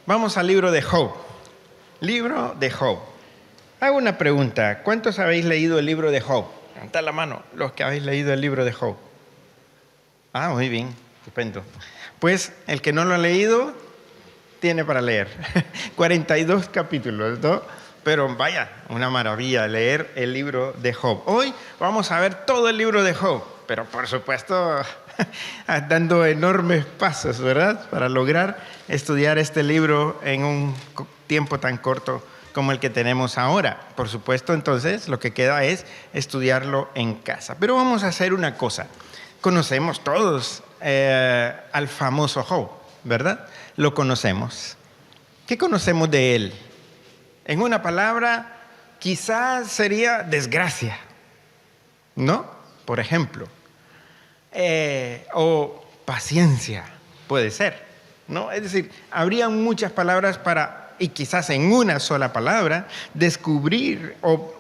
Vamos al libro de Job. Libro de Job. Hago una pregunta. ¿Cuántos habéis leído el libro de Job? Levantad la mano los que habéis leído el libro de Job. Ah, muy bien. Estupendo. Pues el que no lo ha leído, tiene para leer. 42 capítulos, ¿no? Pero vaya, una maravilla leer el libro de Job. Hoy vamos a ver todo el libro de Job, pero por supuesto dando enormes pasos, ¿verdad? Para lograr estudiar este libro en un tiempo tan corto como el que tenemos ahora. Por supuesto, entonces, lo que queda es estudiarlo en casa. Pero vamos a hacer una cosa. Conocemos todos al famoso Job, ¿verdad? Lo conocemos. ¿Qué conocemos de él? En una palabra, quizás sería desgracia, ¿no? Por ejemplo. O paciencia, puede ser, ¿no? Es decir, habría muchas palabras para, y quizás en una sola palabra, descubrir o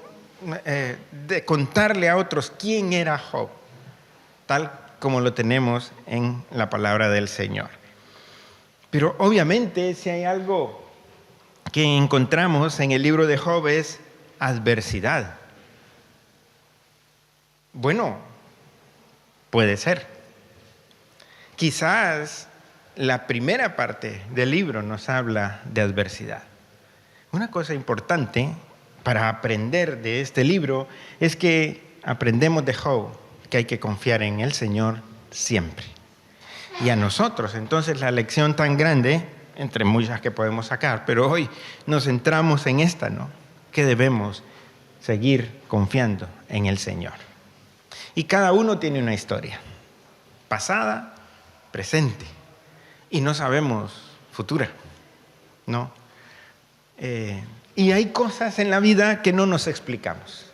de contarle a otros quién era Job, tal como lo tenemos en la palabra del Señor. Pero obviamente, si hay algo que encontramos en el libro de Job es adversidad. Bueno, puede ser. Quizás la primera parte del libro nos habla de adversidad. Una cosa importante para aprender de este libro es que aprendemos de Job que hay que confiar en el Señor siempre. Y a nosotros, entonces, la lección tan grande, entre muchas que podemos sacar, pero hoy nos centramos en esta, ¿no? Que debemos seguir confiando en el Señor. Y cada uno tiene una historia, pasada, presente, y no sabemos futura, ¿no? Y hay cosas en la vida que no nos explicamos,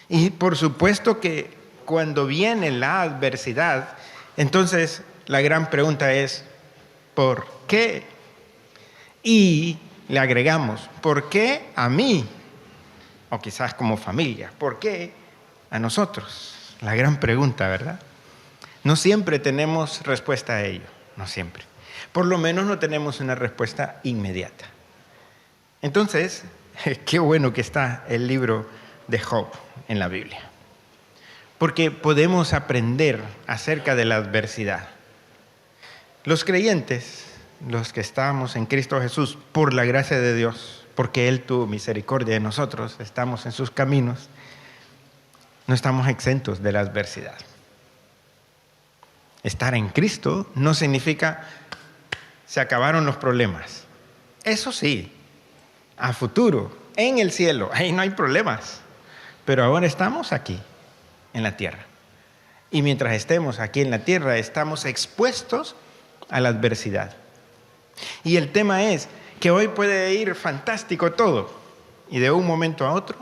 Y por supuesto que cuando viene la adversidad, entonces la gran pregunta es, ¿por qué? Y le agregamos, ¿por qué a mí? O quizás como familia, ¿por qué a nosotros? La gran pregunta, ¿verdad? No siempre tenemos respuesta a ello, no siempre. Por lo menos no tenemos una respuesta inmediata. Entonces, qué bueno que está el libro de Job en la Biblia. Porque podemos aprender acerca de la adversidad. Los creyentes, los que estamos en Cristo Jesús, por la gracia de Dios, porque Él tuvo misericordia de nosotros, estamos en sus caminos, no estamos exentos de la adversidad. Estar en Cristo no significa se acabaron los problemas. Eso sí, a futuro, en el cielo, ahí no hay problemas. Pero ahora estamos aquí, en la tierra. Y mientras estemos aquí en la tierra, estamos expuestos a la adversidad. Y el tema es que hoy puede ir fantástico todo, y de un momento a otro,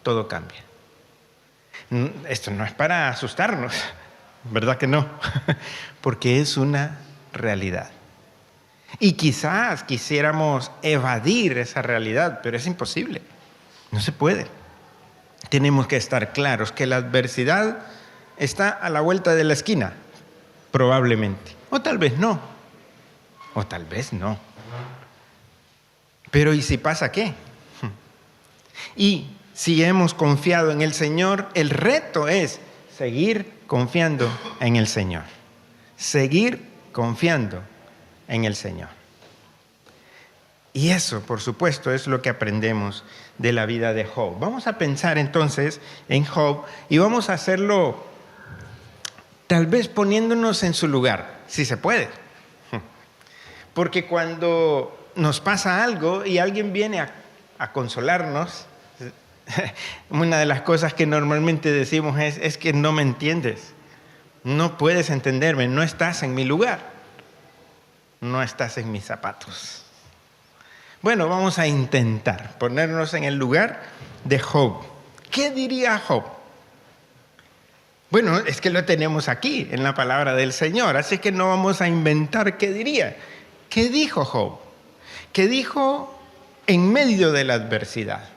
todo cambia. Esto no es para asustarnos, ¿verdad que no? Porque es una realidad. Y quizás quisiéramos evadir esa realidad, pero es imposible, no se puede. Tenemos que estar claros que la adversidad está a la vuelta de la esquina, probablemente. O tal vez no. O tal vez no. Pero ¿y si pasa qué? Y si hemos confiado en el Señor, el reto es seguir confiando en el Señor. Seguir confiando en el Señor. Y eso, por supuesto, es lo que aprendemos de la vida de Job. Vamos a pensar entonces en Job y vamos a hacerlo tal vez poniéndonos en su lugar, si se puede. Porque cuando nos pasa algo y alguien viene a consolarnos, una de las cosas que normalmente decimos es que no me entiendes, no puedes entenderme, no estás en mi lugar, no estás en mis zapatos. Bueno, vamos a intentar ponernos en el lugar de Job. ¿Qué diría Job? Bueno, es que lo tenemos aquí en la palabra del Señor, así que no vamos a inventar qué diría. ¿Qué dijo Job? ¿Qué dijo en medio de la adversidad?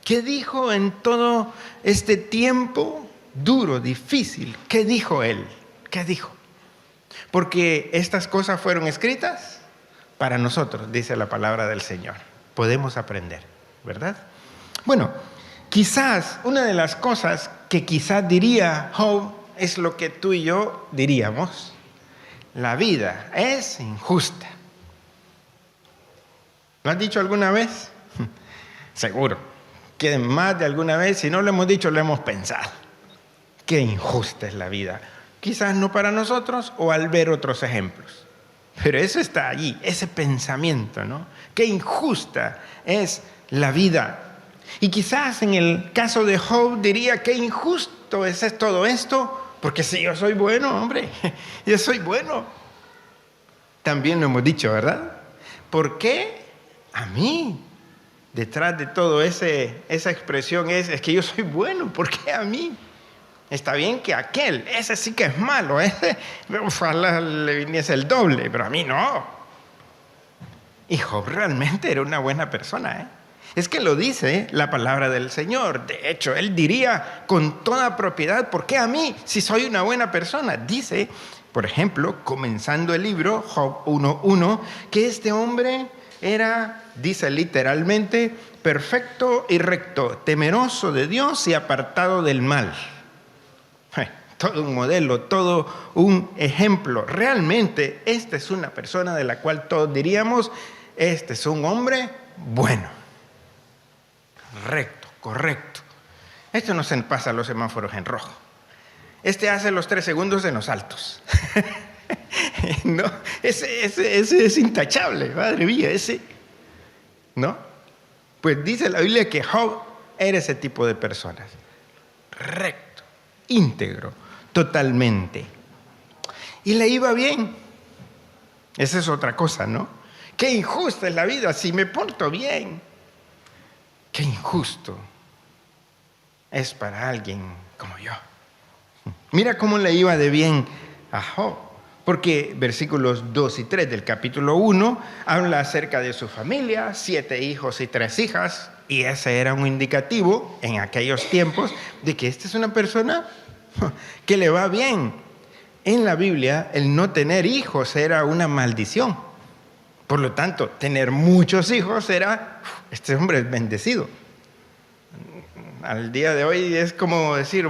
¿Qué dijo en todo este tiempo duro, difícil? ¿Qué dijo él? ¿Qué dijo? Porque estas cosas fueron escritas para nosotros, dice la palabra del Señor. Podemos aprender, ¿verdad? Bueno, quizás una de las cosas que quizás diría Job es lo que tú y yo diríamos. La vida es injusta. ¿Lo has dicho alguna vez? Seguro que más de alguna vez, si no lo hemos dicho, lo hemos pensado. Qué injusta es la vida. Quizás no para nosotros o al ver otros ejemplos. Pero eso está allí, ese pensamiento, ¿no? Qué injusta es la vida. Y quizás en el caso de Job diría, qué injusto es todo esto, porque si yo soy bueno, hombre, yo soy bueno. También lo hemos dicho, ¿verdad? ¿Por qué a mí? Detrás de todo esa expresión es que yo soy bueno, ¿por qué a mí? Está bien que aquel, ese sí que es malo, ese ojalá le viniese el doble, pero a mí no. Y Job realmente era una buena persona, ¿eh? Es que lo dice la palabra del Señor. De hecho, él diría con toda propiedad, ¿por qué a mí si soy una buena persona? Dice, por ejemplo, comenzando el libro, Job 1:1, que este hombre era, dice literalmente, perfecto y recto, temeroso de Dios y apartado del mal. Todo un modelo, todo un ejemplo. Realmente, esta es una persona de la cual todos diríamos, este es un hombre bueno, recto, correcto. Esto no se pasa los semáforos en rojo. Este hace los 3 segundos en los altos. No, ese es intachable, madre mía, ese. ¿No? Pues dice la Biblia que Job era ese tipo de personas. Recto, íntegro, totalmente. Y le iba bien. Esa es otra cosa, ¿no? Qué injusta es la vida si me porto bien. Qué injusto es para alguien como yo. Mira cómo le iba de bien a Job. Porque versículos 2 y 3 del capítulo 1 habla acerca de su familia, 7 hijos y 3 hijas, y ese era un indicativo en aquellos tiempos de que esta es una persona que le va bien. En la Biblia, el no tener hijos era una maldición. Por lo tanto, tener muchos hijos era, este hombre es bendecido. Al día de hoy es como decir,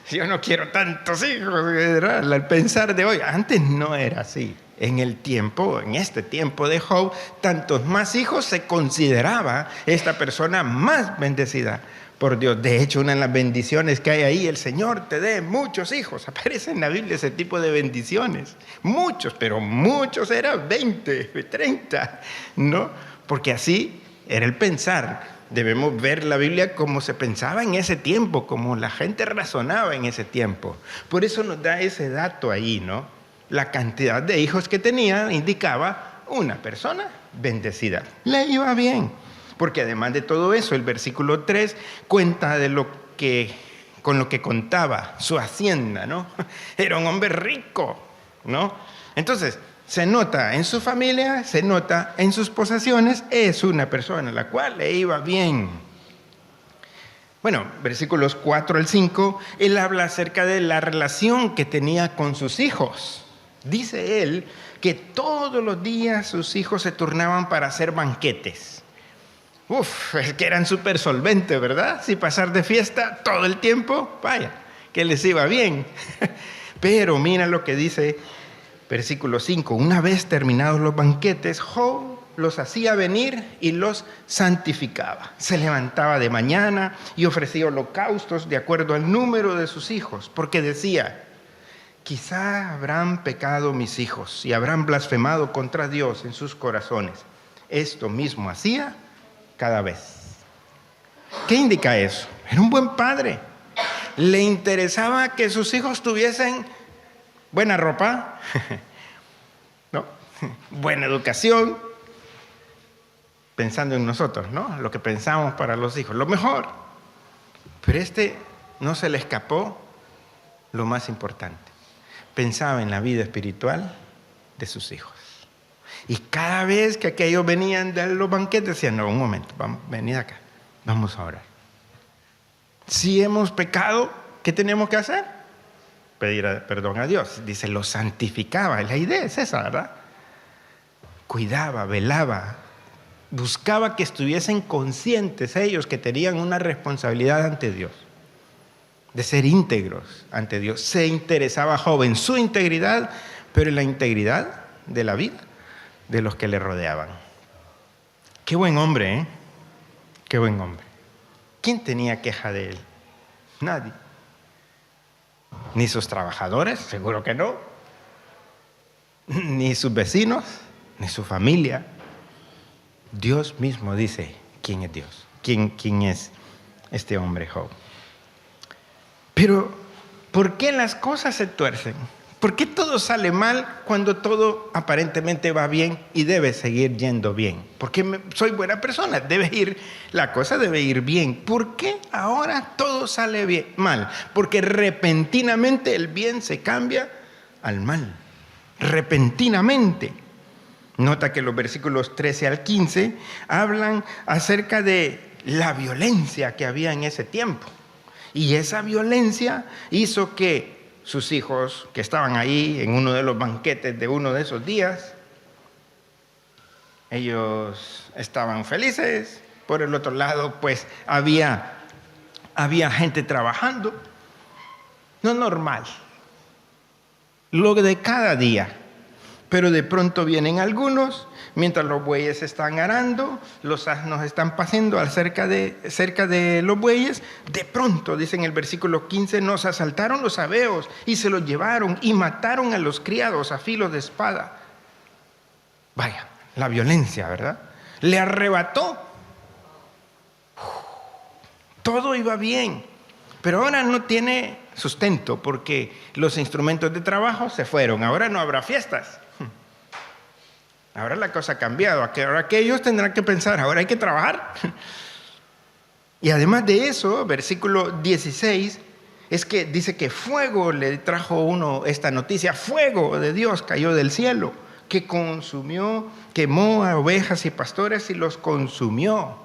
yo no quiero tantos hijos, al pensar de hoy. Antes no era así. En este tiempo de Job, tantos más hijos se consideraba esta persona más bendecida por Dios. De hecho, una de las bendiciones que hay ahí, el Señor te dé muchos hijos. Aparece en la Biblia ese tipo de bendiciones. Muchos, pero muchos eran 20, 30, ¿no? Porque así era el pensar. Debemos ver la Biblia como se pensaba en ese tiempo, como la gente razonaba en ese tiempo. Por eso nos da ese dato ahí, ¿no? La cantidad de hijos que tenía indicaba una persona bendecida. Le iba bien. Porque además de todo eso, el versículo 3 cuenta de con lo que contaba su hacienda, ¿no? Era un hombre rico, ¿no? Entonces, se nota en su familia, se nota en sus posesiones, es una persona a la cual le iba bien. Bueno, versículos 4 al 5, él habla acerca de la relación que tenía con sus hijos. Dice él que todos los días sus hijos se turnaban para hacer banquetes. Es que eran súper solventes, ¿verdad? Si pasar de fiesta todo el tiempo, vaya, que les iba bien. Pero mira lo que dice versículo 5. Una vez terminados los banquetes, Job los hacía venir y los santificaba. Se levantaba de mañana y ofrecía holocaustos de acuerdo al número de sus hijos, porque decía, quizá habrán pecado mis hijos y habrán blasfemado contra Dios en sus corazones. Esto mismo hacía cada vez. ¿Qué indica eso? Era un buen padre. Le interesaba que sus hijos tuviesen buena ropa, ¿no? Buena educación, pensando en nosotros, ¿no? Lo que pensamos para los hijos, lo mejor. Pero no se le escapó lo más importante. Pensaba en la vida espiritual de sus hijos. Y cada vez que aquellos venían de los banquetes, decían, no, un momento, venid acá, vamos a orar. Si hemos pecado, ¿qué tenemos que hacer? Pedir perdón a Dios. Dice, lo santificaba. La idea es esa, ¿verdad? cuidaba, velaba, buscaba que estuviesen conscientes ellos que tenían una responsabilidad ante Dios, de ser íntegros ante Dios. Se interesaba Job en su integridad, pero en la integridad de la vida de los que le rodeaban. Qué buen hombre, ¿eh? Qué buen hombre. ¿Quién tenía queja de él? Nadie. Ni sus trabajadores, seguro que no. Ni sus vecinos, ni su familia. Dios mismo dice quién es Dios, quién es este hombre Job. Pero, ¿por qué las cosas se tuercen? ¿Por qué todo sale mal cuando todo aparentemente va bien y debe seguir yendo bien? Porque soy buena persona, la cosa debe ir bien. ¿Por qué ahora todo sale bien, mal? Porque repentinamente el bien se cambia al mal. Repentinamente. Nota que los versículos 13 al 15 hablan acerca de la violencia que había en ese tiempo. Y esa violencia hizo que sus hijos, que estaban ahí en uno de los banquetes de uno de esos días, ellos estaban felices. Por el otro lado, pues había gente trabajando. No normal. Lo de cada día. Pero de pronto vienen algunos, mientras los bueyes están arando, los asnos están pasando cerca de los bueyes. De pronto, dice en el versículo 15, nos asaltaron los sabeos y se los llevaron y mataron a los criados a filo de espada. Vaya, la violencia, ¿verdad? Le arrebató. Todo iba bien, pero ahora no tiene sustento porque los instrumentos de trabajo se fueron. Ahora no habrá fiestas. Ahora la cosa ha cambiado. Ahora que ellos tendrán que pensar, ahora hay que trabajar. Y además de eso, versículo 16, es que dice que fuego le trajo uno esta noticia. Fuego de Dios cayó del cielo, que quemó a ovejas y pastores y los consumió.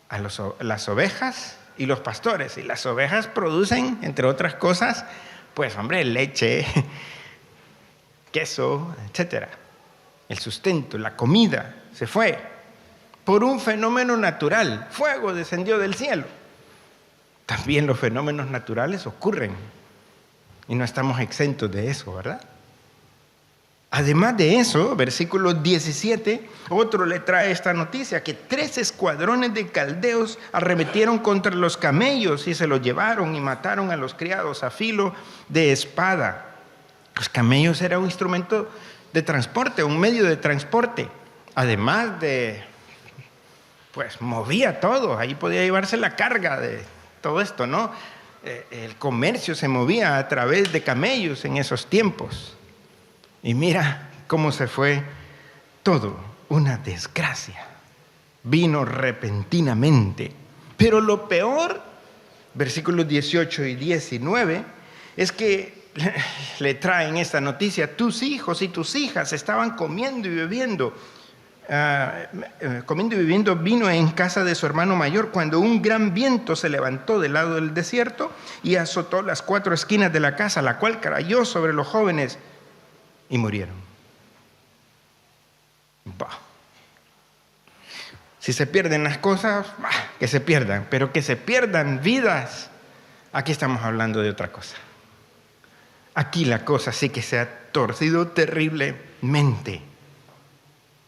A las ovejas y los pastores. Y las ovejas producen, entre otras cosas, pues hombre, leche, queso, etcétera. El sustento, la comida, se fue por un fenómeno natural. Fuego descendió del cielo. También los fenómenos naturales ocurren y no estamos exentos de eso, ¿verdad? Además de eso, versículo 17, otro le trae esta noticia, que 3 escuadrones de caldeos arremetieron contra los camellos y se los llevaron y mataron a los criados a filo de espada. Los camellos era un instrumento de transporte, un medio de transporte, además de, pues movía todo, ahí podía llevarse la carga de todo esto, ¿no? El comercio se movía a través de camellos en esos tiempos. Y mira cómo se fue todo, una desgracia. Vino repentinamente. Pero lo peor, versículos 18 y 19, es que le traen esta noticia. Tus hijos y tus hijas estaban comiendo y bebiendo vino en casa de su hermano mayor cuando un gran viento se levantó del lado del desierto y azotó las 4 esquinas de la casa, la cual cayó sobre los jóvenes y murieron. Bah. Si se pierden las cosas, que se pierdan, pero que se pierdan vidas, aquí estamos hablando de otra cosa. Aquí la cosa sí que se ha torcido terriblemente.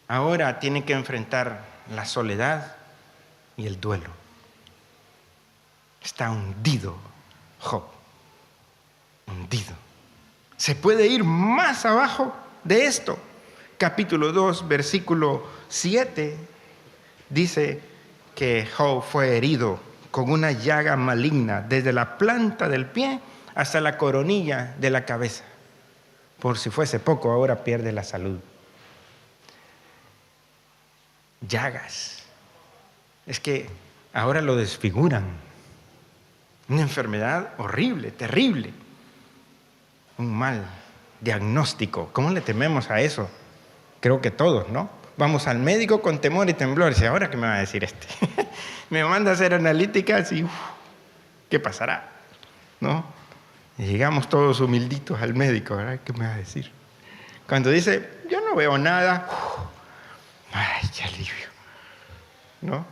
Ahora tiene que enfrentar la soledad y el duelo. Está hundido Job. Hundido. Se puede ir más abajo de esto. Capítulo 2, versículo 7, dice que Job fue herido con una llaga maligna desde la planta del pie hasta la coronilla de la cabeza. Por si fuese poco, ahora pierde la salud. Llagas. Es que ahora lo desfiguran. Una enfermedad horrible, terrible. Un mal diagnóstico. ¿Cómo le tememos a eso? Creo que todos, ¿no? Vamos al médico con temor y temblor. Dice, ¿ahora qué me va a decir este? Me manda a hacer analíticas y ¿qué pasará? ¿No? Y llegamos todos humilditos al médico, ¿verdad? ¿Qué me va a decir? Cuando dice, yo no veo nada, qué alivio! ¿No?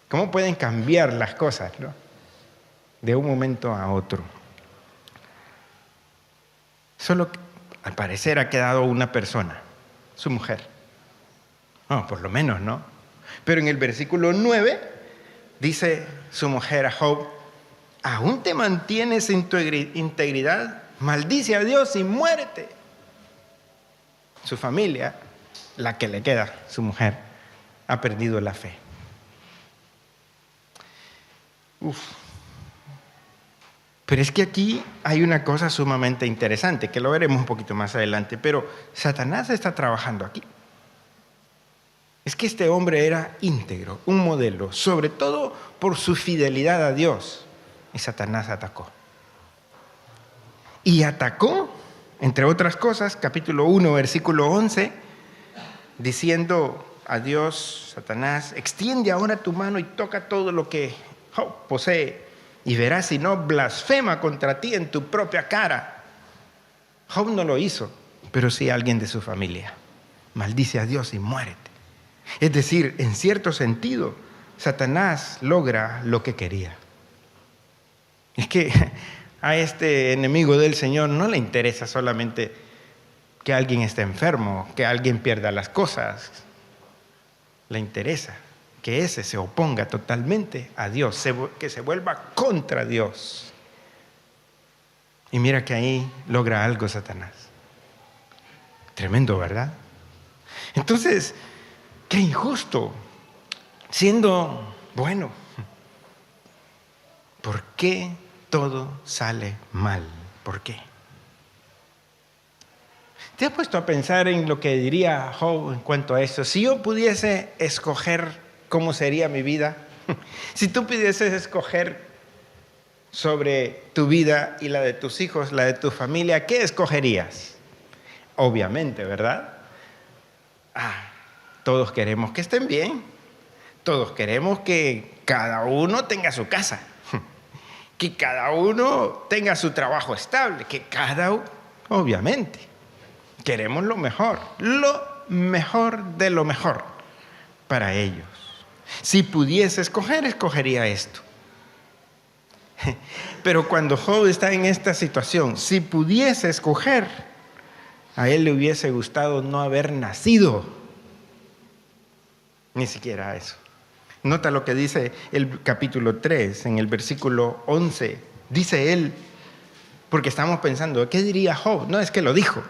¿Cómo pueden cambiar las cosas, ¿no? De un momento a otro. Solo que, al parecer, ha quedado una persona, su mujer. No, por lo menos, ¿no? Pero en el versículo 9 dice su mujer a Job: ¿aún te mantienes en tu integridad? Maldice a Dios y muérete. Su familia, la que le queda, su mujer, ha perdido la fe. Pero es que aquí hay una cosa sumamente interesante, que lo veremos un poquito más adelante, pero Satanás está trabajando aquí. Es que este hombre era íntegro, un modelo, sobre todo por su fidelidad a Dios. Y Satanás atacó. Y atacó, entre otras cosas, capítulo 1, versículo 11, diciendo a Dios: Satanás, extiende ahora tu mano y toca todo lo que Job posee, y verás si no blasfema contra ti en tu propia cara. Job no lo hizo, pero sí alguien de su familia. Maldice a Dios y muérete. Es decir, en cierto sentido, Satanás logra lo que quería. Es que a este enemigo del Señor no le interesa solamente que alguien esté enfermo, que alguien pierda las cosas. Le interesa que ese se oponga totalmente a Dios, que se vuelva contra Dios. Y mira que ahí logra algo Satanás. Tremendo, ¿verdad? Entonces, qué injusto, siendo bueno. ¿Por qué todo sale mal? ¿Por qué? ¿Te has puesto a pensar en lo que diría Job en cuanto a eso? Si yo pudiese escoger cómo sería mi vida, si tú pudieses escoger sobre tu vida y la de tus hijos, la de tu familia, ¿qué escogerías? Obviamente, ¿verdad? Todos queremos que estén bien. Todos queremos que cada uno tenga su casa, que cada uno tenga su trabajo estable, que cada uno, obviamente, queremos lo mejor de lo mejor para ellos. Si pudiese escoger, escogería esto. Pero cuando Job está en esta situación, si pudiese escoger, a él le hubiese gustado no haber nacido. Ni siquiera eso. Nota lo que dice el capítulo 3, en el versículo 11. Dice él, porque estamos pensando, ¿qué diría Job? No, es que lo dijo.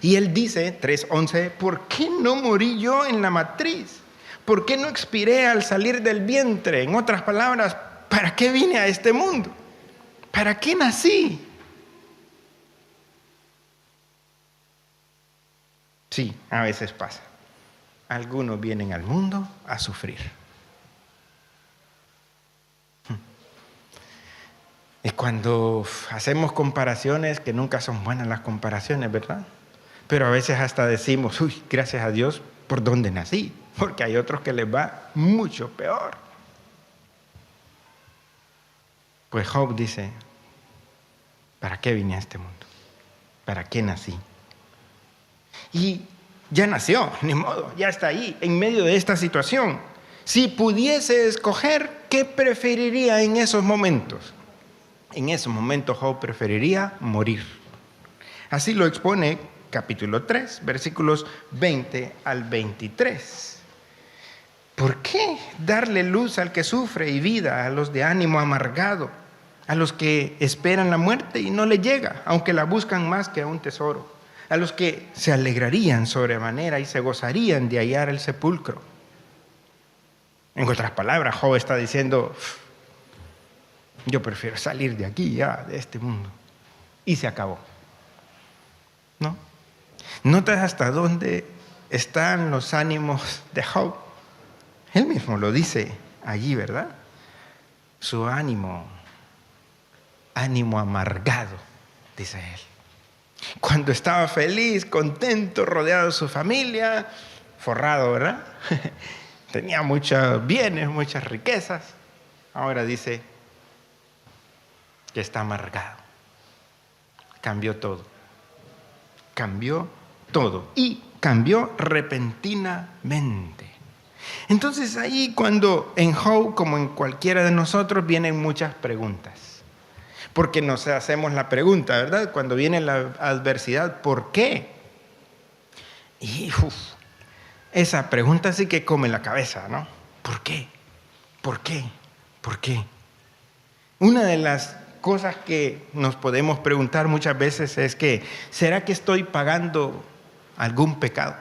Y él dice, 3:11, ¿por qué no morí yo en la matriz? ¿Por qué no expiré al salir del vientre? En otras palabras, ¿para qué vine a este mundo? ¿Para qué nací? Sí, a veces pasa. Algunos vienen al mundo a sufrir. Y cuando hacemos comparaciones, que nunca son buenas las comparaciones, ¿verdad? Pero a veces hasta decimos, uy, gracias a Dios por donde nací, porque hay otros que les va mucho peor. Pues Job dice, ¿para qué vine a este mundo? ¿Para qué nací? Y ya nació, ni modo, ya está ahí, en medio de esta situación. Si pudiese escoger, ¿qué preferiría en esos momentos? En esos momentos Job preferiría morir. Así lo expone capítulo 3, versículos 20 al 23. ¿Por qué darle luz al que sufre y vida a los de ánimo amargado, a los que esperan la muerte y no le llega, aunque la buscan más que a un tesoro, a los que se alegrarían sobremanera y se gozarían de hallar el sepulcro? En otras palabras, Job está diciendo, yo prefiero salir de aquí ya, de este mundo. Y se acabó. ¿No? ¿Notas hasta dónde están los ánimos de Job? Él mismo lo dice allí, ¿verdad? Su ánimo amargado, dice él. Cuando estaba feliz, contento, rodeado de su familia, forrado, ¿verdad? Tenía muchos bienes, muchas riquezas. Ahora dice que está amargado. Cambió todo. Cambió todo. Y cambió repentinamente. Entonces ahí cuando en Job, como en cualquiera de nosotros, vienen muchas preguntas. Porque nos hacemos la pregunta, ¿verdad? Cuando viene la adversidad, ¿por qué? Y esa pregunta sí que come la cabeza, ¿no? ¿Por qué? ¿Por qué? ¿Por qué? Una de las cosas que nos podemos preguntar muchas veces es que, ¿será que estoy pagando algún pecado?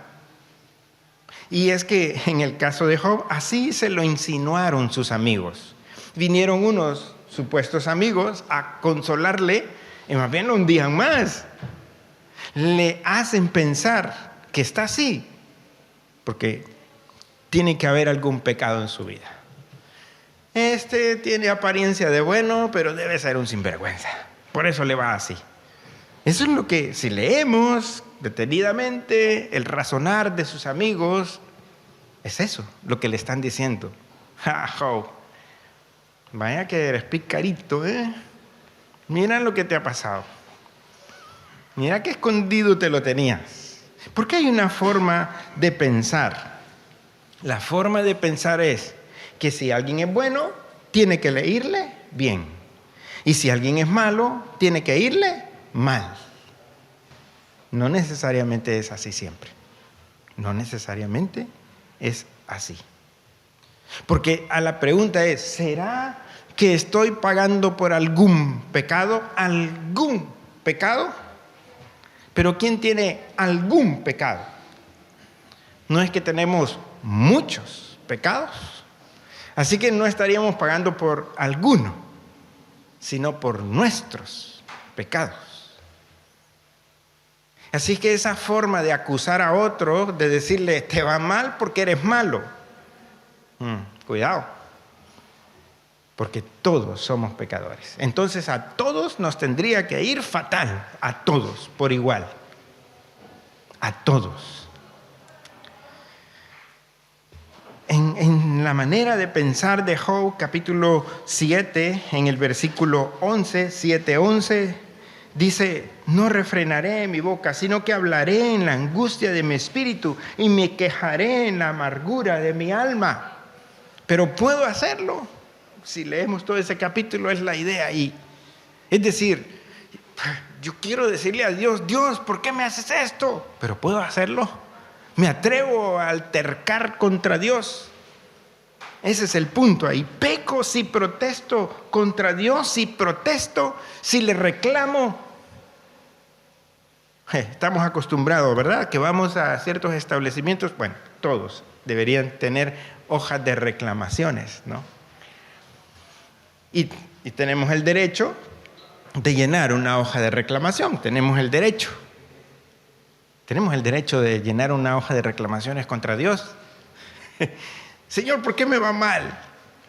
Y es que en el caso de Job, así se lo insinuaron sus amigos. Vinieron unos supuestos amigos a consolarle y más bien lo hundían más. Le hacen pensar que está así, porque tiene que haber algún pecado en su vida. Este tiene apariencia de bueno, pero debe ser un sinvergüenza. Por eso le va así. Eso es lo que, si leemos detenidamente el razonar de sus amigos, es eso lo que le están diciendo. Job, vaya que eres picarito, ¿eh? Mira lo que te ha pasado. Mira qué escondido te lo tenías. Porque hay una forma de pensar. La forma de pensar es que si alguien es bueno, tiene que irle bien. Y si alguien es malo, tiene que irle mal. No necesariamente es así siempre. No necesariamente es así. Porque a la pregunta es, ¿será que estoy pagando por algún pecado? ¿Algún pecado? Pero ¿quién tiene algún pecado? No es que tenemos muchos pecados. Así que no estaríamos pagando por alguno, sino por nuestros pecados. Así que esa forma de acusar a otro, de decirle, te va mal porque eres malo. Cuidado, porque todos somos pecadores. Entonces a todos nos tendría que ir fatal, a todos, por igual. A todos. En la manera de pensar de Job, capítulo 7, en el versículo 11, 7:11, dice, no refrenaré mi boca, sino que hablaré en la angustia de mi espíritu y me quejaré en la amargura de mi alma. Pero puedo hacerlo. Si leemos todo ese capítulo, es la idea ahí. Es decir, yo quiero decirle a Dios, Dios, ¿por qué me haces esto? Pero puedo hacerlo. Me atrevo a altercar contra Dios. Ese es el punto ahí. Peco si protesto contra Dios, si protesto, si le reclamo. Estamos acostumbrados, ¿verdad? Que vamos a ciertos establecimientos, bueno, todos deberían tener hojas de reclamaciones, ¿no? Y tenemos el derecho de llenar una hoja de reclamación. Tenemos el derecho de llenar una hoja de reclamaciones contra Dios. Señor, ¿por qué me va mal?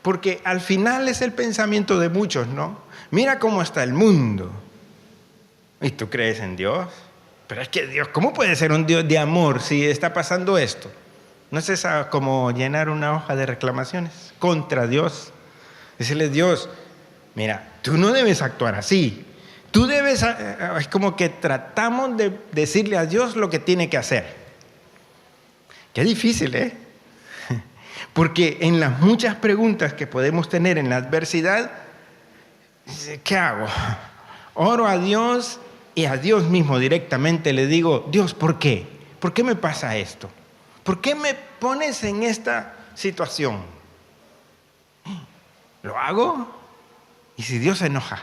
Porque al final es el pensamiento de muchos, ¿no? Mira cómo está el mundo. ¿Y tú crees en Dios? Pero es que Dios, ¿cómo puede ser un Dios de amor si está pasando esto? ¿No es esa como llenar una hoja de reclamaciones contra Dios? Decirle, Dios, mira, tú no debes actuar así. Tú debes, es como que tratamos de decirle a Dios lo que tiene que hacer. Qué difícil, ¿eh? Porque en las muchas preguntas que podemos tener en la adversidad, ¿qué hago? Oro a Dios y a Dios mismo directamente le digo, Dios, ¿por qué? ¿Por qué me pasa esto? ¿Por qué me pones en esta situación? ¿Lo hago? ¿Y si Dios se enoja?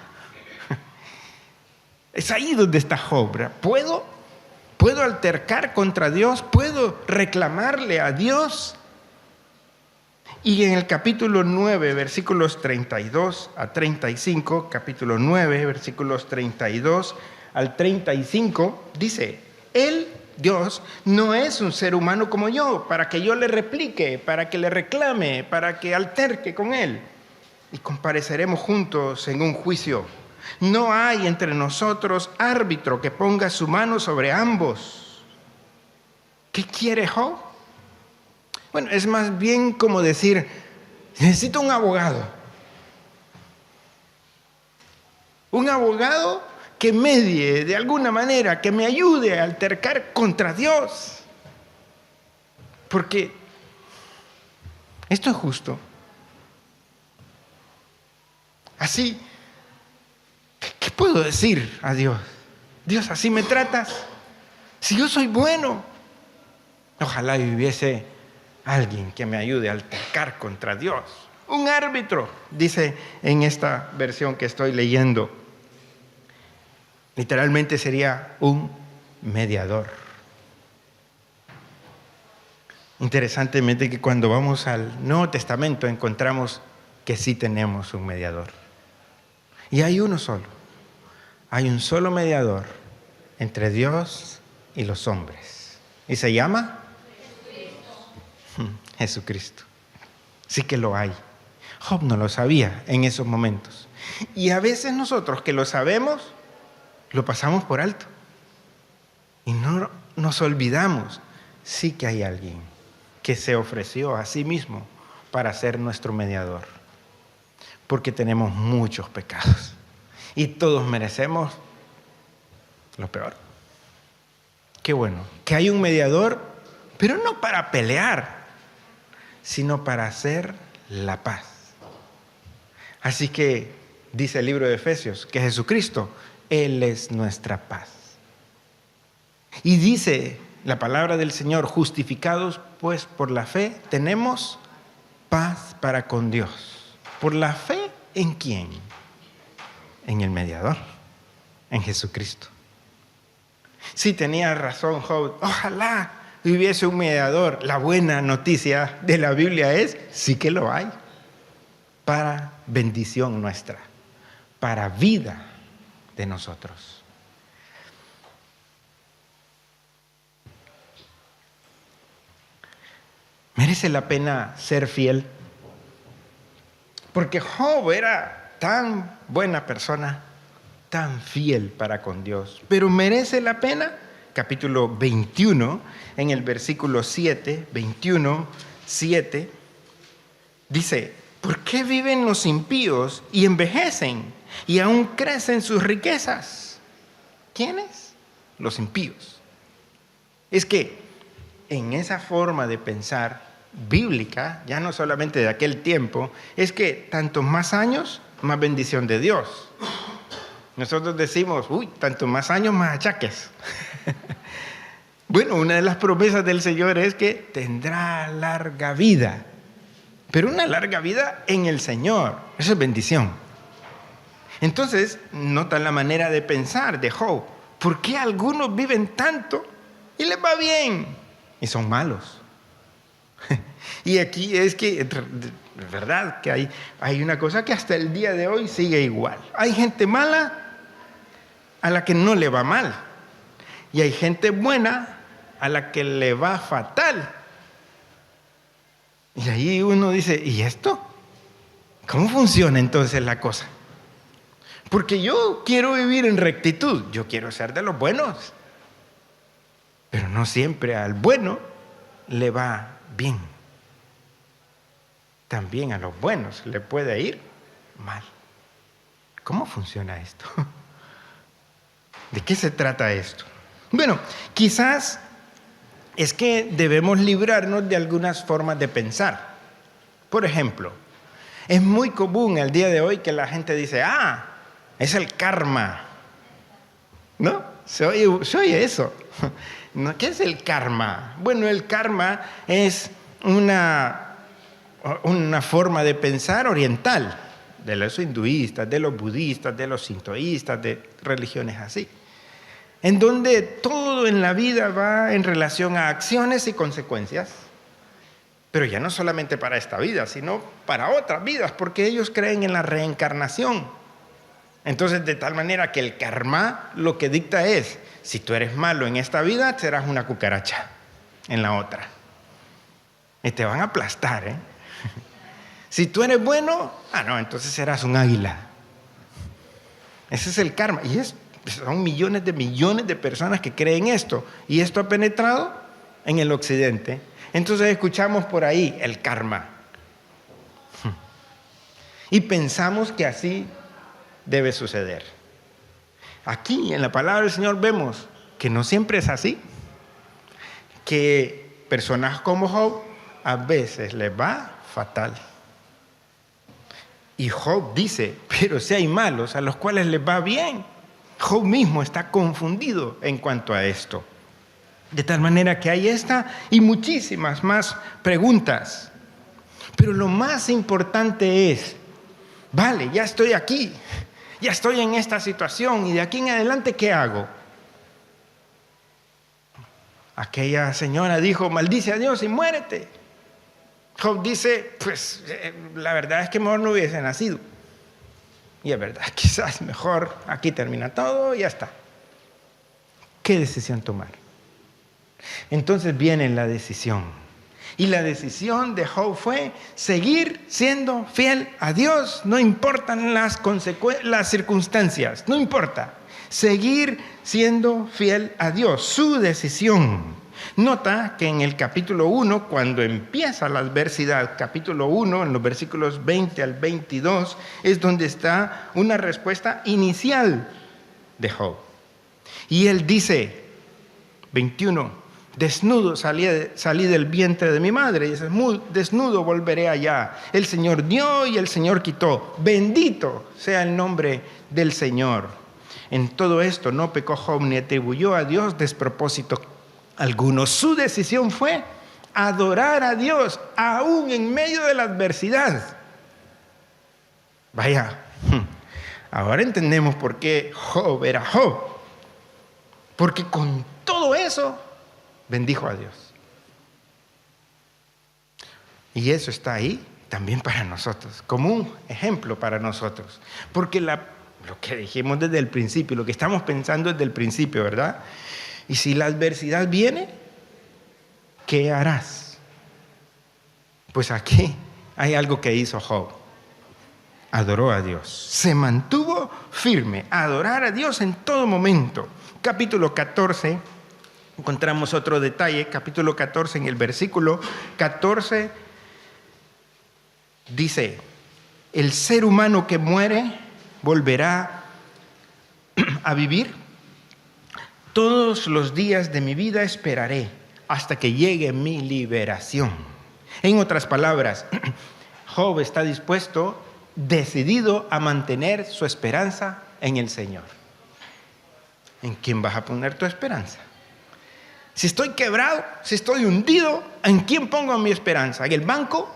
Es ahí donde está Job. ¿Puedo altercar contra Dios? ¿Puedo reclamarle a Dios? Y en el capítulo 9, versículos 32 a 35, capítulo 9, versículos 32 al 35, dice, Él, Dios, no es un ser humano como yo, para que yo le replique, para que le reclame, para que alterque con Él. Y compareceremos juntos en un juicio. No hay entre nosotros árbitro que ponga su mano sobre ambos. ¿Qué quiere Job? Bueno, es más bien como decir, necesito un abogado. Un abogado que medie de alguna manera, que me ayude a altercar contra Dios. Porque Esto es justo. Así, ¿qué puedo decir a Dios? Dios, ¿así me tratas? Si yo soy bueno. Ojalá hubiese alguien que me ayude a altercar contra Dios. Un árbitro, dice en esta versión que estoy leyendo. Literalmente sería un mediador. Interesantemente que cuando vamos al Nuevo Testamento encontramos que sí tenemos un mediador. Y hay uno solo. Hay un solo mediador entre Dios y los hombres. ¿Y se llama? Jesucristo. Sí que lo hay. Job no lo sabía en esos momentos. Y a veces nosotros que lo sabemos, lo pasamos por alto. Y no nos olvidamos. Sí que hay alguien que se ofreció a sí mismo para ser nuestro mediador. Porque tenemos muchos pecados. Y todos merecemos lo peor. Qué bueno, que hay un mediador, pero no para pelear, sino para hacer la paz. Así que dice el libro de Efesios que Jesucristo, Él es nuestra paz. Y dice la palabra del Señor, justificados pues por la fe, tenemos paz para con Dios. ¿Por la fe en quién? En el mediador, en Jesucristo. Sí, tenía razón Job, ojalá hubiese un mediador. La buena noticia de la Biblia es, sí que lo hay, para bendición nuestra, para vida de nosotros. ¿Merece la pena ser fiel? Porque Job era tan buena persona, tan fiel para con Dios. Pero ¿merece la pena? Capítulo 21, en el versículo 7, 21, 7, dice, ¿por qué viven los impíos y envejecen y aún crecen sus riquezas? ¿Quiénes? Los impíos. Es que en esa forma de pensar bíblica, ya no solamente de aquel tiempo, es que tantos más años, más bendición de Dios. Nosotros decimos, tantos más años, más achaques. Bueno, una de las promesas del Señor es que tendrá larga vida, pero una larga vida en el Señor. Eso es bendición. Entonces, nota la manera de pensar de Job. ¿Por qué algunos viven tanto y les va bien y son malos? Y aquí es que, es verdad, que hay una cosa que hasta el día de hoy sigue igual. Hay gente mala a la que no le va mal. Y hay gente buena a la que le va fatal. Y ahí uno dice, ¿y esto? ¿Cómo funciona entonces la cosa? Porque yo quiero vivir en rectitud, yo quiero ser de los buenos. Pero no siempre al bueno le va bien. También a los buenos le puede ir mal. ¿Cómo funciona esto? ¿De qué se trata esto? Bueno, quizás es que debemos librarnos de algunas formas de pensar. Por ejemplo, es muy común el día de hoy que la gente dice, es el karma. ¿No? Se oye eso. ¿No? ¿Qué es el karma? Bueno, el karma es una forma de pensar oriental, de los hinduistas, de los budistas, de los sintoístas, de religiones así, en donde todo en la vida va en relación a acciones y consecuencias, pero ya no solamente para esta vida, sino para otras vidas, porque ellos creen en la reencarnación. Entonces, de tal manera que el karma lo que dicta es, si tú eres malo en esta vida, serás una cucaracha en la otra. Y te van a aplastar, ¿eh? Si tú eres bueno, entonces serás un águila. Ese es el karma. Y son millones de personas que creen esto. Y esto ha penetrado en el occidente. Entonces escuchamos por ahí el karma. Y pensamos que así debe suceder. Aquí en la palabra del Señor vemos que no siempre es así. Que personas como Job a veces les va fatal. Y Job dice, pero si hay malos a los cuales les va bien. Job mismo está confundido en cuanto a esto. De tal manera que hay esta y muchísimas más preguntas. Pero lo más importante es, vale, ya estoy aquí, ya estoy en esta situación y de aquí en adelante, ¿qué hago? Aquella señora dijo, maldice a Dios y muérete. Job dice, pues la verdad es que mejor no hubiese nacido. Y es verdad, quizás mejor aquí termina todo y ya está. ¿Qué decisión tomar? Entonces viene la decisión. Y la decisión de Job fue seguir siendo fiel a Dios. No importan las circunstancias, no importa. Seguir siendo fiel a Dios, su decisión. Nota que en el capítulo 1, cuando empieza la adversidad, capítulo 1, en los versículos 20 al 22, es donde está una respuesta inicial de Job. Y él dice, 21, desnudo salí del vientre de mi madre, y desnudo volveré allá. El Señor dio y el Señor quitó. Bendito sea el nombre del Señor. En todo esto no pecó Job ni atribuyó a Dios despropósito alguno. Su decisión fue adorar a Dios aún en medio de la adversidad. Vaya, ahora entendemos por qué Job era Job. Porque con todo eso bendijo a Dios. Y eso está ahí también para nosotros, como un ejemplo para nosotros. Porque lo que dijimos desde el principio, lo que estamos pensando desde el principio, ¿verdad? Y si la adversidad viene, ¿qué harás? Pues aquí hay algo que hizo Job. Adoró a Dios. Se mantuvo firme. Adorar a Dios en todo momento. Capítulo 14, encontramos otro detalle. Capítulo 14, en el versículo 14, dice, el ser humano que muere volverá a vivir. Todos los días de mi vida esperaré hasta que llegue mi liberación. En otras palabras, Job está dispuesto, decidido a mantener su esperanza en el Señor. ¿En quién vas a poner tu esperanza? Si estoy quebrado, si estoy hundido, ¿en quién pongo mi esperanza? ¿En el banco?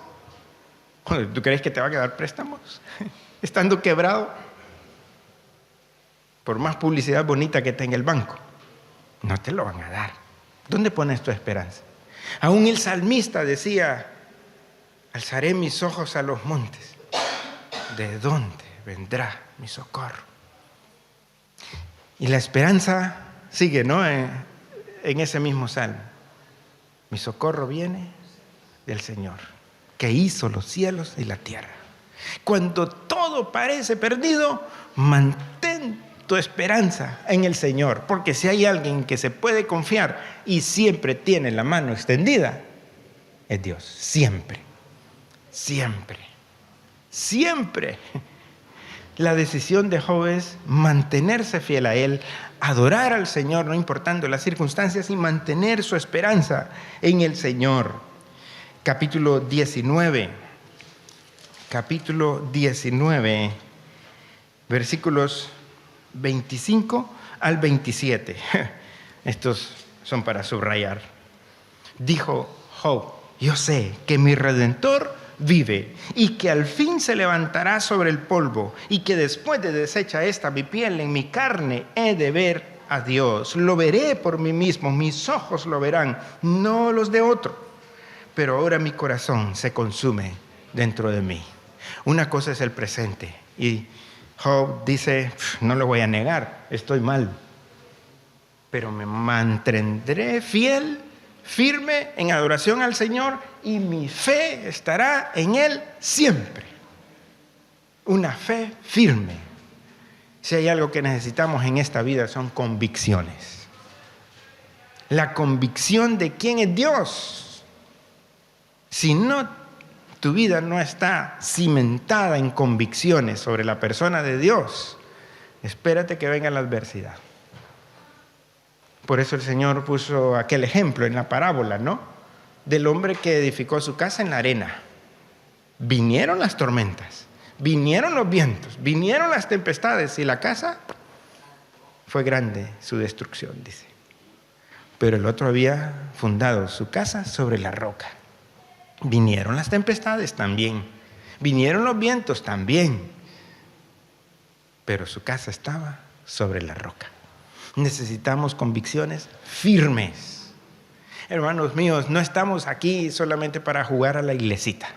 ¿Tú crees que te va a quedar préstamos? Estando quebrado, por más publicidad bonita que tenga el banco, no te lo van a dar. ¿Dónde pones tu esperanza? Aún el salmista decía, alzaré mis ojos a los montes. ¿De dónde vendrá mi socorro? Y la esperanza sigue, ¿no? En ese mismo salmo. Mi socorro viene del Señor, que hizo los cielos y la tierra. Cuando todo parece perdido, mantén tu esperanza en el Señor, porque si hay alguien que se puede confiar y siempre tiene la mano extendida, es Dios. Siempre, siempre, siempre. La decisión de Job es mantenerse fiel a Él, adorar al Señor, no importando las circunstancias, y mantener su esperanza en el Señor. Capítulo 19, versículos 25 al 27. Estos son para subrayar. Dijo Job, yo sé que mi Redentor vive y que al fin se levantará sobre el polvo y que después de deshecha esta mi piel, en mi carne he de ver a Dios. Lo veré por mí mismo, mis ojos lo verán, no los de otro. Pero ahora mi corazón se consume dentro de mí. Una cosa es el presente y Job dice, no lo voy a negar, estoy mal, pero me mantendré fiel, firme en adoración al Señor y mi fe estará en Él siempre. Una fe firme. Si hay algo que necesitamos en esta vida son convicciones. La convicción de quién es Dios. Si tu vida no está cimentada en convicciones sobre la persona de Dios, espérate que venga la adversidad. Por eso el Señor puso aquel ejemplo en la parábola, ¿no? Del hombre que edificó su casa en la arena. Vinieron las tormentas, vinieron los vientos, vinieron las tempestades y la casa fue grande su destrucción, dice. Pero el otro había fundado su casa sobre la roca. Vinieron las tempestades también, vinieron los vientos también, pero su casa estaba sobre la roca. Necesitamos convicciones firmes. Hermanos míos, no estamos aquí solamente para jugar a la iglesita,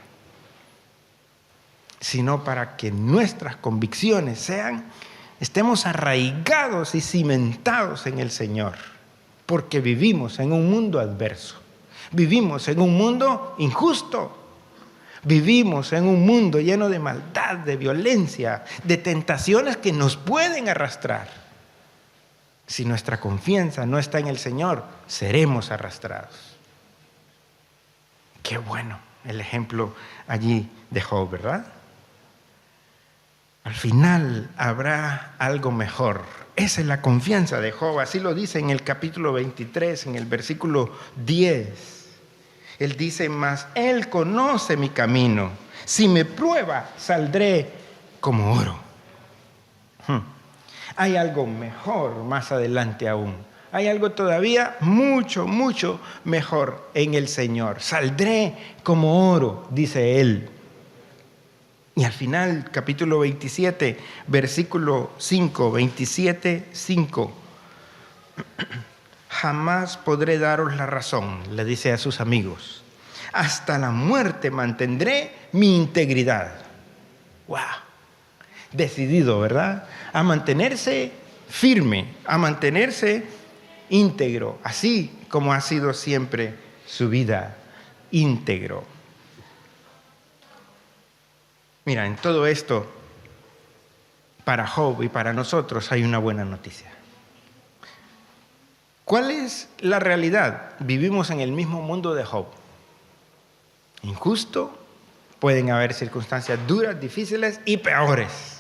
sino para que nuestras convicciones estemos arraigados y cimentados en el Señor, porque vivimos en un mundo adverso, vivimos en un mundo injusto, vivimos en un mundo lleno de maldad, de violencia, de tentaciones que nos pueden arrastrar. Si nuestra confianza no está en el Señor, seremos arrastrados. Qué bueno el ejemplo allí de Job, ¿verdad? Al final habrá algo mejor. Esa es la confianza de Job. Así lo dice en el capítulo 23, en el versículo 10. Él dice: mas Él conoce mi camino. Si me prueba, saldré como oro. Hay algo mejor más adelante aún. Hay algo todavía mucho, mucho mejor en el Señor. Saldré como oro, dice Él. Y al final, capítulo 27, versículo 5, 27, 5. Jamás podré daros la razón, le dice a sus amigos. Hasta la muerte mantendré mi integridad. ¡Wow! Decidido, ¿verdad? A mantenerse firme, a mantenerse íntegro, así como ha sido siempre su vida, íntegro. Mira, en todo esto, para Job y para nosotros hay una buena noticia. ¿Cuál es la realidad? Vivimos en el mismo mundo de Job. Injusto, pueden haber circunstancias duras, difíciles y peores.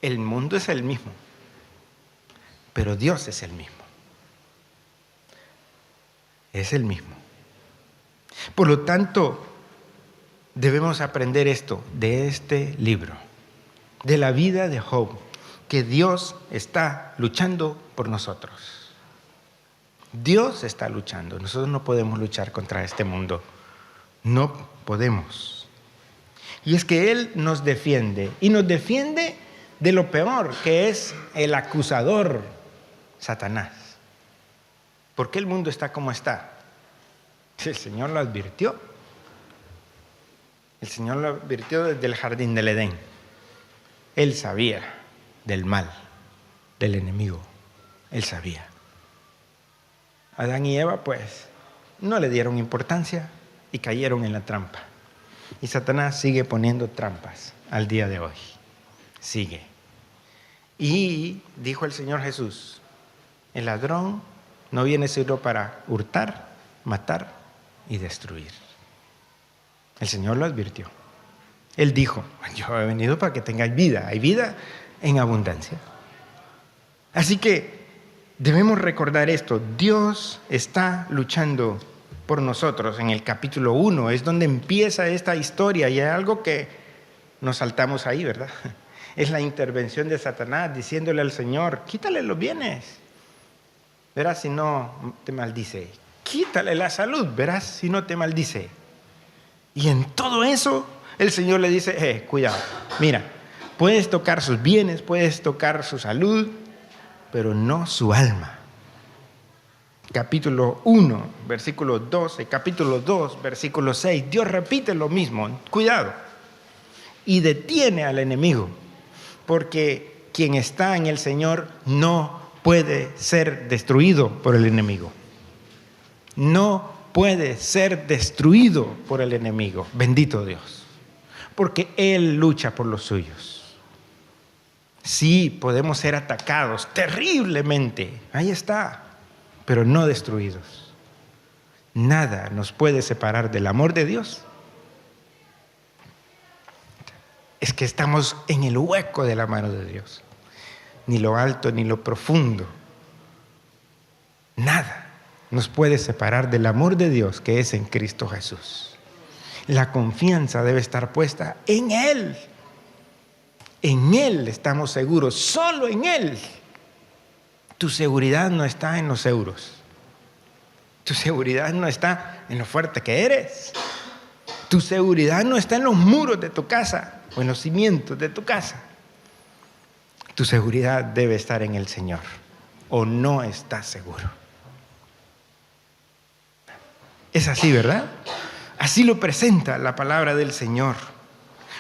El mundo es el mismo, pero Dios es el mismo. Es el mismo. Por lo tanto, debemos aprender esto de este libro, de la vida de Job, que Dios está luchando por nosotros. Dios está luchando. Nosotros no podemos luchar contra este mundo. No podemos. Y es que Él nos defiende, y nos defiende de lo peor, que es el acusador, Satanás. ¿Por qué el mundo está como está? El Señor lo advirtió. El Señor lo advirtió desde el jardín del Edén. Él sabía del mal, del enemigo. Él sabía. Adán y Eva, pues, no le dieron importancia y cayeron en la trampa. Y Satanás sigue poniendo trampas al día de hoy. Sigue. Y dijo el Señor Jesús: el ladrón no viene sino para hurtar, matar y destruir. El Señor lo advirtió. Él dijo: yo he venido para que tengáis vida, hay vida en abundancia. Así que debemos recordar esto: Dios está luchando por nosotros. En el capítulo 1 es donde empieza esta historia, y hay algo que nos saltamos ahí, ¿verdad? Es la intervención de Satanás diciéndole al Señor: quítale los bienes, verás si no te maldice. Quítale la salud, verás si no te maldice. Y en todo eso el Señor le dice: cuidado, mira, puedes tocar sus bienes, puedes tocar su salud, pero no su alma. Capítulo 1, versículo 12, capítulo 2, versículo 6, Dios repite lo mismo: cuidado, y detiene al enemigo, porque quien está en el Señor no puede ser destruido por el enemigo. No puede ser destruido por el enemigo. Bendito Dios. Porque Él lucha por los suyos. Sí, podemos ser atacados terriblemente. Ahí está. Pero no destruidos. Nada nos puede separar del amor de Dios. Es que estamos en el hueco de la mano de Dios. Ni lo alto ni lo profundo. Nada nos puede separar del amor de Dios que es en Cristo Jesús. La confianza debe estar puesta en Él. En Él estamos seguros, solo en Él. Tu seguridad no está en los euros. Tu seguridad no está en lo fuerte que eres. Tu seguridad no está en los muros de tu casa o en los cimientos de tu casa. Tu seguridad debe estar en el Señor, o no estás seguro. Es así, ¿verdad? Así lo presenta la palabra del Señor.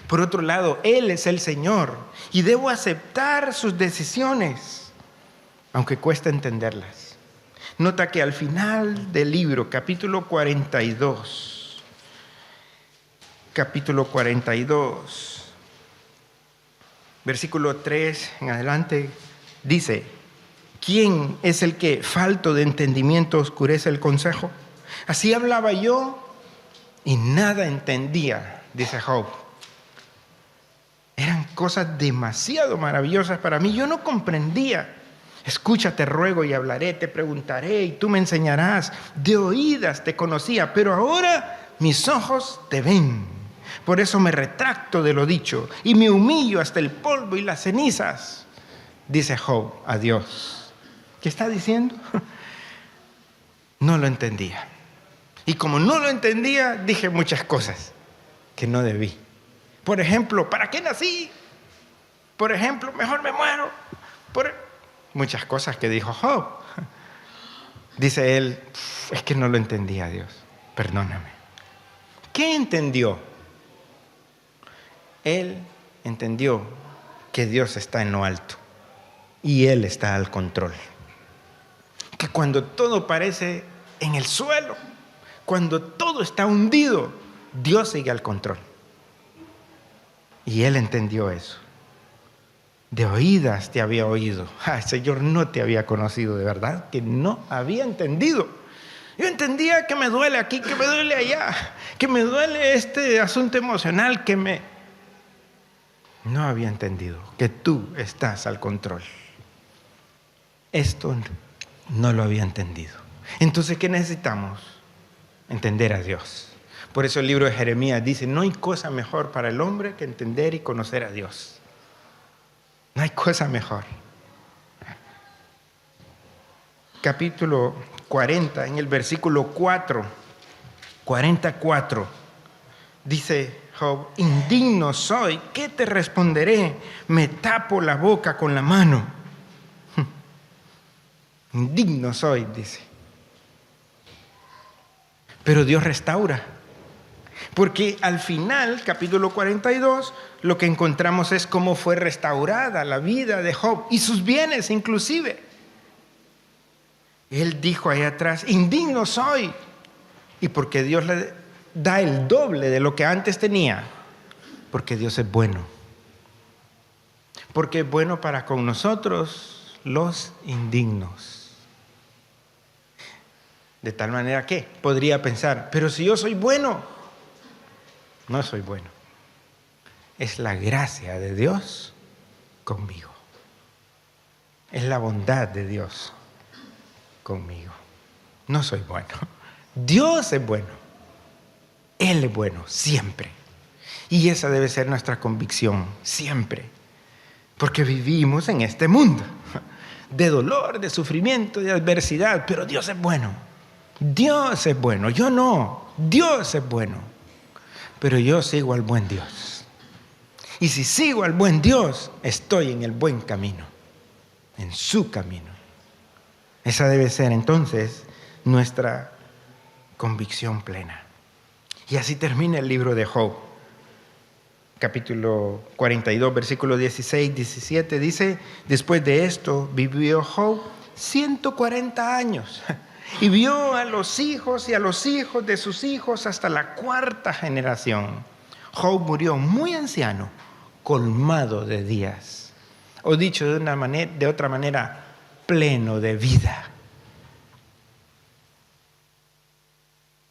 Por otro lado, Él es el Señor y debo aceptar sus decisiones, aunque cueste entenderlas. Nota que al final del libro, capítulo 42, versículo 3 en adelante, dice: ¿quién es el que, falto de entendimiento, oscurece el consejo? Así hablaba yo y nada entendía, dice Job. Eran cosas demasiado maravillosas para mí, yo no comprendía. Escucha, te ruego y hablaré, te preguntaré y tú me enseñarás. De oídas te conocía, pero ahora mis ojos te ven. Por eso me retracto de lo dicho y me humillo hasta el polvo y las cenizas, dice Job a Dios. ¿Qué está diciendo? No lo entendía. Y como no lo entendía, dije muchas cosas que no debí. Por ejemplo, ¿para qué nací? Por ejemplo, mejor me muero. Muchas cosas que dijo Job. Dice él: es que no lo entendía, Dios, perdóname. ¿Qué entendió? Él entendió que Dios está en lo alto y Él está al control. Que cuando todo parece en el suelo, cuando todo está hundido, Dios sigue al control. Y Él entendió eso. De oídas te había oído. Señor, no te había conocido, de verdad, que no había entendido. Yo entendía que me duele aquí, que me duele allá, que me duele este asunto emocional, no había entendido que tú estás al control. Esto no lo había entendido. Entonces, ¿qué necesitamos? Entender a Dios. Por eso el libro de Jeremías dice: no hay cosa mejor para el hombre que entender y conocer a Dios. No hay cosa mejor. Capítulo 40, en el versículo 44, dice Job: indigno soy, ¿qué te responderé? Me tapo la boca con la mano. Indigno soy, dice. Pero Dios restaura. Porque al final, capítulo 42, lo que encontramos es cómo fue restaurada la vida de Job y sus bienes inclusive. Él dijo ahí atrás: indigno soy. Y porque Dios le da el doble de lo que antes tenía, porque Dios es bueno. Porque es bueno para con nosotros los indignos. De tal manera que podría pensar: pero si yo soy bueno. No soy bueno. Es la gracia de Dios conmigo. Es la bondad de Dios conmigo. No soy bueno. Dios es bueno. Él es bueno siempre. Y esa debe ser nuestra convicción siempre. Porque vivimos en este mundo de dolor, de sufrimiento, de adversidad. Pero Dios es bueno. Dios es bueno. Yo no. Dios es bueno. Pero yo sigo al buen Dios. Y si sigo al buen Dios, estoy en el buen camino, en su camino. Esa debe ser entonces nuestra convicción plena. Y así termina el libro de Job. Capítulo 42, versículo 16, 17, dice: después de esto vivió Job 140 años. Y vio a los hijos y a los hijos de sus hijos hasta la 4ª generación. Job murió muy anciano, colmado de días. O dicho de otra manera, pleno de vida.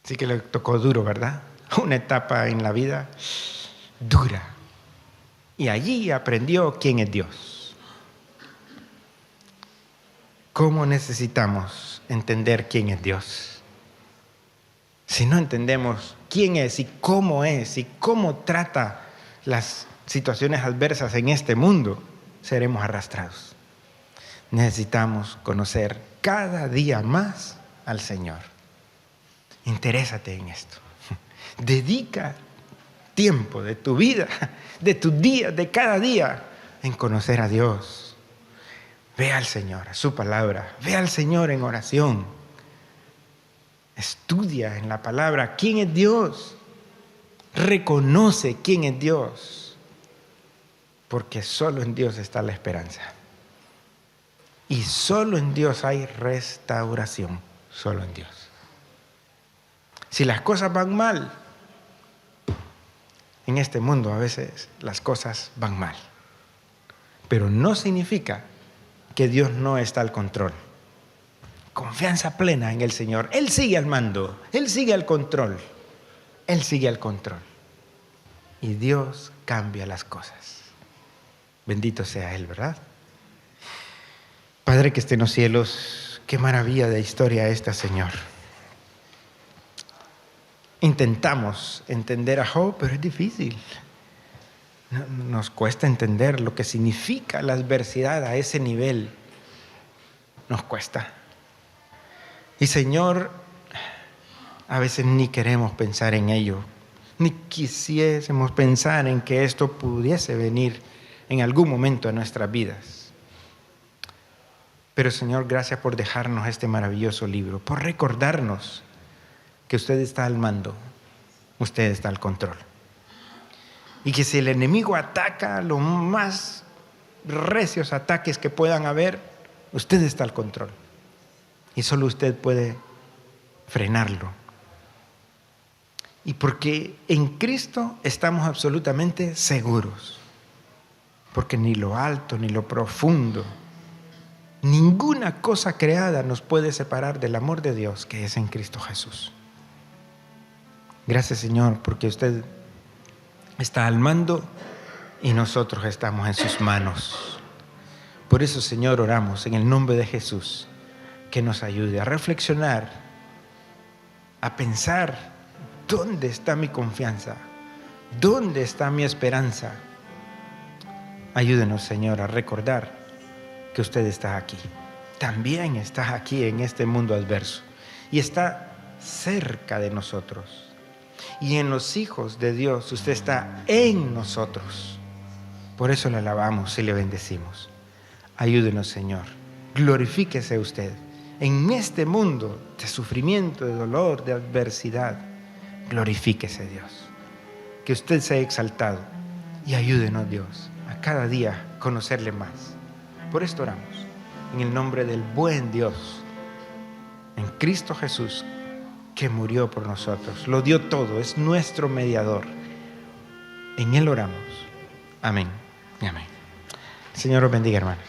Así que le tocó duro, ¿verdad? Una etapa en la vida dura. Y allí aprendió quién es Dios. ¿Cómo necesitamos entender quién es Dios? Si no entendemos quién es y cómo trata las situaciones adversas en este mundo, seremos arrastrados. Necesitamos conocer cada día más al Señor. Interésate en esto. Dedica tiempo de tu vida, de tus días, de cada día, en conocer a Dios. Ve al Señor, a su palabra. Ve al Señor en oración. Estudia en la palabra quién es Dios. Reconoce quién es Dios. Porque solo en Dios está la esperanza. Y solo en Dios hay restauración. Solo en Dios. Si las cosas van mal, en este mundo a veces las cosas van mal. Pero no significa que Dios no está al control. Confianza plena en el Señor. Él sigue al mando. Él sigue al control. Él sigue al control. Y Dios cambia las cosas. Bendito sea Él, ¿verdad? Padre que esté en los cielos, qué maravilla de historia esta, Señor. Intentamos entender a Job, pero es difícil. Nos cuesta entender lo que significa la adversidad a ese nivel. Nos cuesta. Y Señor, a veces ni queremos pensar en ello, ni quisiésemos pensar en que esto pudiese venir en algún momento de nuestras vidas. Pero Señor, gracias por dejarnos este maravilloso libro, por recordarnos que usted está al mando, usted está al control. Y que si el enemigo ataca los más recios ataques que puedan haber, usted está al control. Y solo usted puede frenarlo. Y porque en Cristo estamos absolutamente seguros. Porque ni lo alto ni lo profundo, ninguna cosa creada nos puede separar del amor de Dios que es en Cristo Jesús. Gracias, Señor, porque usted está al mando y nosotros estamos en sus manos. Por eso, Señor, oramos en el nombre de Jesús, que nos ayude a reflexionar, a pensar dónde está mi confianza, dónde está mi esperanza. Ayúdenos, Señor, a recordar que usted está aquí. También está aquí en este mundo adverso y está cerca de nosotros. Y en los hijos de Dios, usted está en nosotros. Por eso le alabamos y le bendecimos. Ayúdenos, Señor. Glorifíquese usted en este mundo de sufrimiento, de dolor, de adversidad. Glorifíquese, Dios. Que usted sea exaltado y ayúdenos, Dios, a cada día conocerle más. Por esto oramos en el nombre del buen Dios, en Cristo Jesús, que murió por nosotros, lo dio todo, es nuestro mediador. En Él oramos. Amén y amén. El Señor os bendiga, hermanos.